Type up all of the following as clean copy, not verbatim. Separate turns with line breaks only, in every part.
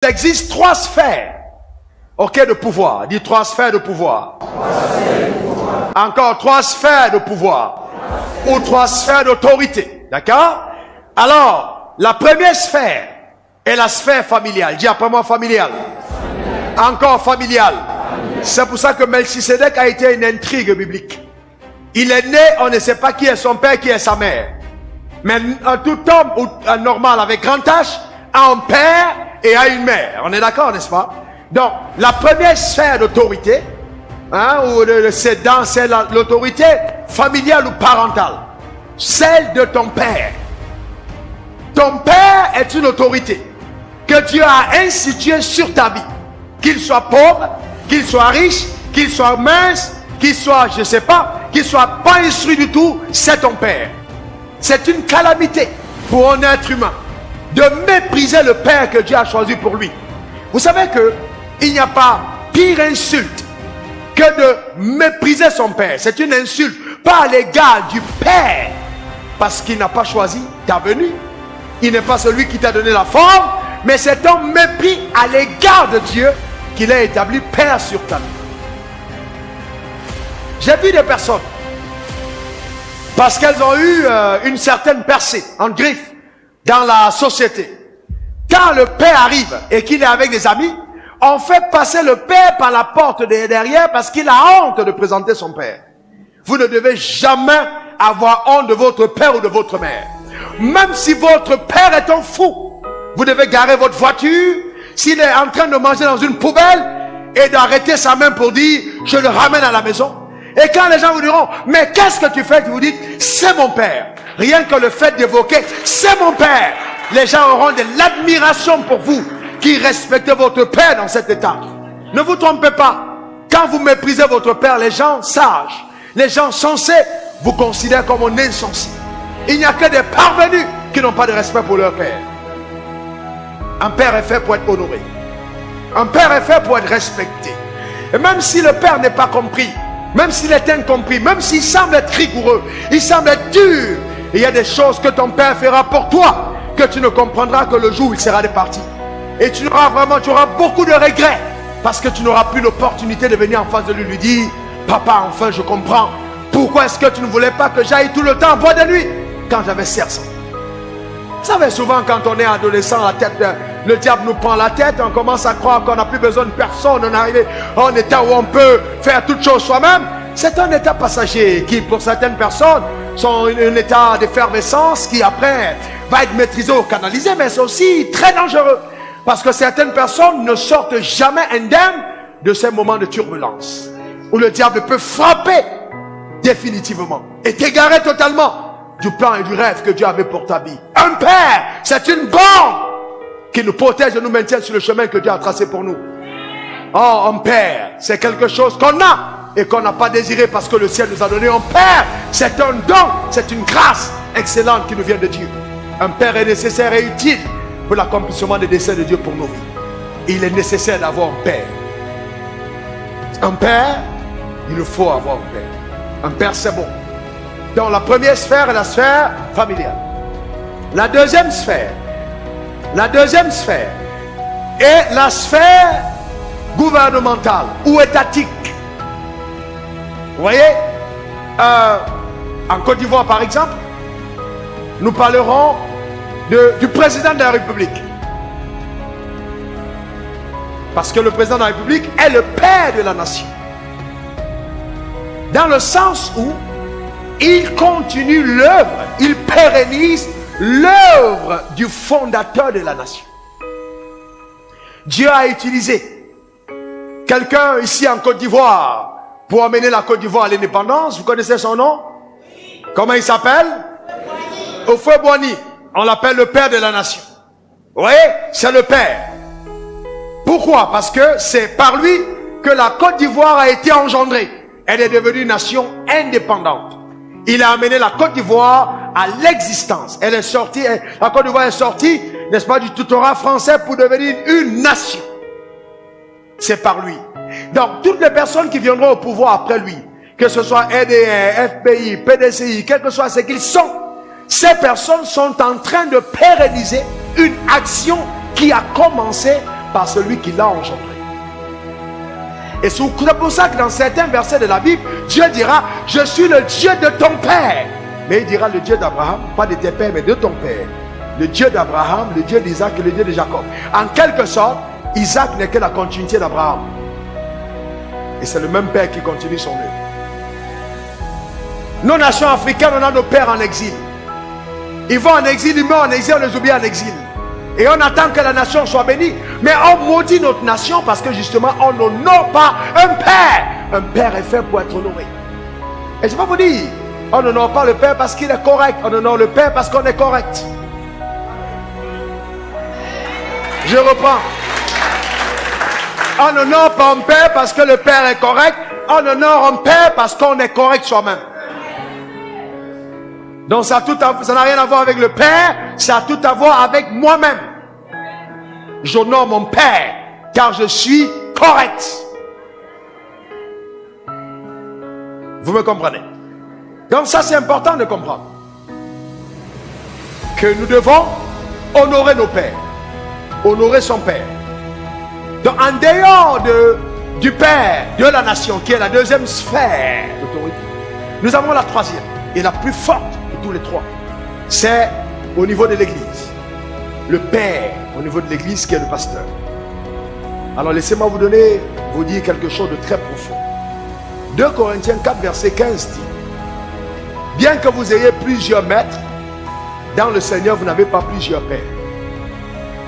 Il existe 3 sphères, ok, de pouvoir. Dis 3 sphères de pouvoir. Encore 3 sphères de pouvoir. Ou 3 sphères d'autorité. D'accord? Alors, la première sphère est la sphère familiale. Dis après moi familiale. Encore familiale. C'est pour ça que Melchisédek a été une intrigue biblique. Il est né, on ne sait pas qui est son père, qui est sa mère. Mais tout homme normal avec grand H a un père et a une mère. On est d'accord, n'est-ce pas? Donc, la première sphère d'autorité, c'est l'autorité familiale ou parentale. Celle de ton père. Ton père est une autorité que Dieu a instituée sur ta vie. Qu'il soit pauvre, qu'il soit riche, qu'il soit mince, qu'il soit, je ne sais pas, qu'il soit pas instruit du tout, c'est ton père. C'est une calamité pour un être humain de mépriser le père que Dieu a choisi pour lui. Vous savez que il n'y a pas pire insulte que de mépriser son père. C'est une insulte, pas à l'égard du père, parce qu'il n'a pas choisi ta venue. Il n'est pas celui qui t'a donné la forme, mais c'est un mépris à l'égard de Dieu qu'il a établi père sur ta vie. J'ai vu des personnes, parce qu'elles ont eu une certaine percée en griffe dans la société. Quand le père arrive et qu'il est avec des amis, on fait passer le père par la porte de derrière parce qu'il a honte de présenter son père. Vous ne devez jamais avoir honte de votre père ou de votre mère. Même si votre père est un fou, vous devez garer votre voiture. S'il est en train de manger dans une poubelle et d'arrêter sa main pour dire « je le ramène à la maison ». Et quand les gens vous diront « mais qu'est-ce que tu fais ?» vous dites « c'est mon père ». Rien que le fait d'évoquer « c'est mon père », les gens auront de l'admiration pour vous qui respectez votre père dans cet état. Ne vous trompez pas. Quand vous méprisez votre père, les gens sages, les gens sensés vous considèrent comme un insensé. Il n'y a que des parvenus qui n'ont pas de respect pour leur père. Un père est fait pour être honoré. Un père est fait pour être respecté. Et même si le père n'est pas compris, même s'il est incompris, même s'il semble être rigoureux, il semble être dur, il y a des choses que ton père fera pour toi que tu ne comprendras que le jour où il sera départi. Et tu auras beaucoup de regrets parce que tu n'auras plus l'opportunité de venir en face de lui dire « Papa, enfin je comprends. Pourquoi est-ce que tu ne voulais pas que j'aille tout le temps en bois de nuit quand j'avais 16 ans ?» Vous savez, souvent quand on est adolescent, le diable nous prend la tête, on commence à croire qu'on n'a plus besoin de personne, on est arrivé à un état où on peut faire toutes choses soi-même. C'est un état passager qui, pour certaines personnes, sont un état d'effervescence qui après va être maîtrisé ou canalisé, mais c'est aussi très dangereux. Parce que certaines personnes ne sortent jamais indemnes de ces moments de turbulence où le diable peut frapper définitivement et t'égarer totalement du plan et du rêve que Dieu avait pour ta vie. Un père, c'est une borne qui nous protège et nous maintient sur le chemin que Dieu a tracé pour nous. Oh, un père, c'est quelque chose qu'on a et qu'on n'a pas désiré parce que le ciel nous a donné. Un père, c'est un don, c'est une grâce excellente qui nous vient de Dieu. Un père est nécessaire et utile pour l'accomplissement des desseins de Dieu pour nos vies. Il est nécessaire d'avoir un père. Un père, il nous faut avoir un père. Un père, c'est bon. Donc la première sphère est la sphère familiale. La deuxième sphère est la sphère gouvernementale ou étatique. Vous voyez, en Côte d'Ivoire par exemple, nous parlerons du président de la République. Parce que le président de la République est le père de la nation. Dans le sens où il continue l'œuvre, il pérennise l'œuvre du fondateur de la nation. Dieu a utilisé quelqu'un ici en Côte d'Ivoire pour amener la Côte d'Ivoire à l'indépendance. Vous connaissez son nom? Comment il s'appelle? Houphouët-Boigny. On l'appelle le père de la nation. Vous voyez, c'est le père. Pourquoi? Parce que c'est par lui que la Côte d'Ivoire a été engendrée. Elle est devenue une nation indépendante. Il a amené la Côte d'Ivoire à l'existence. Elle est sortie, la Côte d'Ivoire est sortie, n'est-ce pas, du tutorat français pour devenir une nation. C'est par lui. Donc, toutes les personnes qui viendront au pouvoir après lui, que ce soit NDR, FPI, PDCI, quel que soit ce qu'ils sont, ces personnes sont en train de pérenniser une action qui a commencé par celui qui l'a engendré. Et c'est pour ça que dans certains versets de la Bible, Dieu dira, je suis le Dieu de ton père. Mais il dira le Dieu d'Abraham, pas de tes pères, mais de ton père. Le Dieu d'Abraham, le Dieu d'Isaac et le Dieu de Jacob. En quelque sorte, Isaac n'est que la continuité d'Abraham. Et c'est le même père qui continue son œuvre. Nos nations africaines, on a nos pères en exil. Ils vont en exil, ils meurent en exil, on les oublie en exil. Et on attend que la nation soit bénie. Mais on maudit notre nation parce que justement, on n'honore pas un père. Un père est fait pour être honoré. Et je vais vous dire, on n'honore pas le père parce qu'il est correct. On honore le père parce qu'on est correct. Je reprends. On n'honore pas un père parce que le père est correct. On honore un père parce qu'on est correct soi-même. Donc ça n'a rien à voir avec le père, ça a tout à voir avec moi-même. J'honore mon père car je suis correct. Vous me comprenez? Donc ça c'est important de comprendre. Que nous devons honorer nos pères. Honorer son père. Donc en dehors du père de la nation qui est la deuxième sphère d'autorité, nous avons la troisième et la plus forte de tous les trois. C'est au niveau de l'église. Le père au niveau de l'église qui est le pasteur. Alors laissez-moi vous dire quelque chose de très profond. 2 Corinthiens 4 verset 15 dit: bien que vous ayez plusieurs maîtres, dans le Seigneur vous n'avez pas plusieurs pères.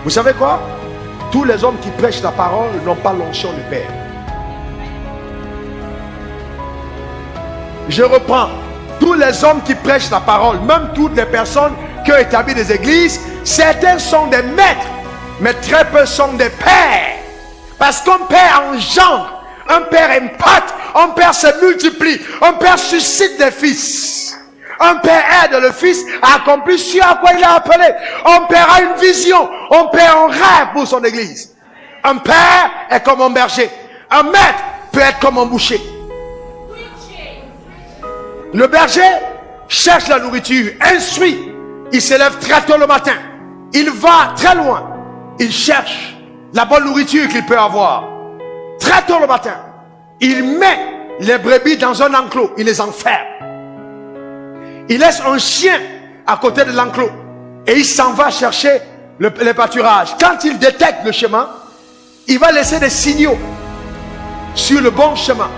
Vous savez quoi? Tous les hommes qui prêchent la parole n'ont pas l'onction du Père. Je reprends. Tous les hommes qui prêchent la parole, même toutes les personnes qui ont établi des églises, certains sont des maîtres, mais très peu sont des pères. Parce qu'un père engendre, un père impacte, un père se multiplie, un père suscite des fils. Un père aide le fils à accomplir ce à quoi il a appelé. Un père a une vision, un père a un rêve pour son église. Un père est comme un berger. Un maître peut être comme un boucher. Le berger cherche la nourriture, instruit. Il se lève très tôt le matin. Il va très loin. Il cherche la bonne nourriture qu'il peut avoir. Très tôt le matin. Il met les brebis dans un enclos. Il les enferme. Il laisse un chien à côté de l'enclos. Et il s'en va chercher les pâturages. Quand il détecte le chemin, il va laisser des signaux sur le bon chemin.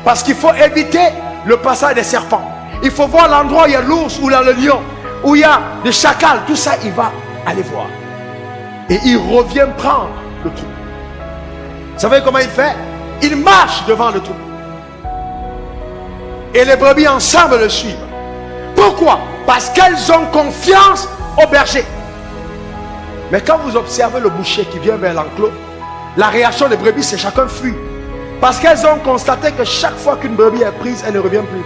Parce qu'il faut éviter le passage des serpents. Il faut voir l'endroit où il y a l'ours, où il y a le lion, où il y a des chacals. Tout ça, il va aller voir. Et il revient prendre le troupeau. Vous savez comment il fait? Il marche devant le troupeau. Et les brebis ensemble le suivent. Pourquoi? Parce qu'elles ont confiance au berger. Mais quand vous observez le boucher qui vient vers l'enclos, la réaction des brebis, c'est chacun fuit. Parce qu'elles ont constaté que chaque fois qu'une brebis est prise, elle ne revient plus.